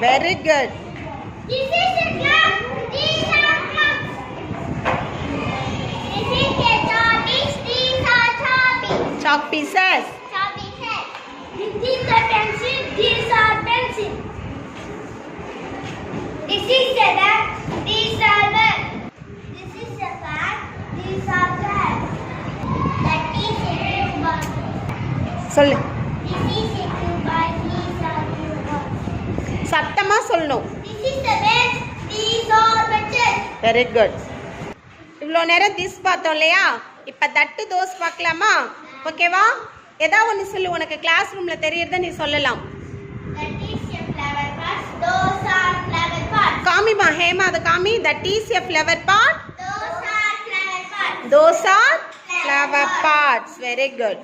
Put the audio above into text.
Very good. This is a cup. These are cups. This is a choppies. These are choppies. Chalk pieces. Choppies. This is a pencil. These are pencil. This is a bag. These are bag. This is a bag. These are bag. That is a tube. சொல்லு. This is a tube. These are tubes. சத்தமா சொல்லணும். This is the bench. These are benches. Very good. இவ்வளோ நேரம் this பார்த்தோம் இல்லையா? இப்போ தட்டு those பார்க்கலாமா? ஓகேவா? ஏதாவது ஒன்று சொல்லு, உனக்கு கிளாஸ் ரூமில் தெரியறத நீ சொல்லலாம். That is a flower pot. Those are flower pots. காமிமா Hema, அதை காமி. That is a flower pot. Those are flower pots. Those are flower pots. Very good.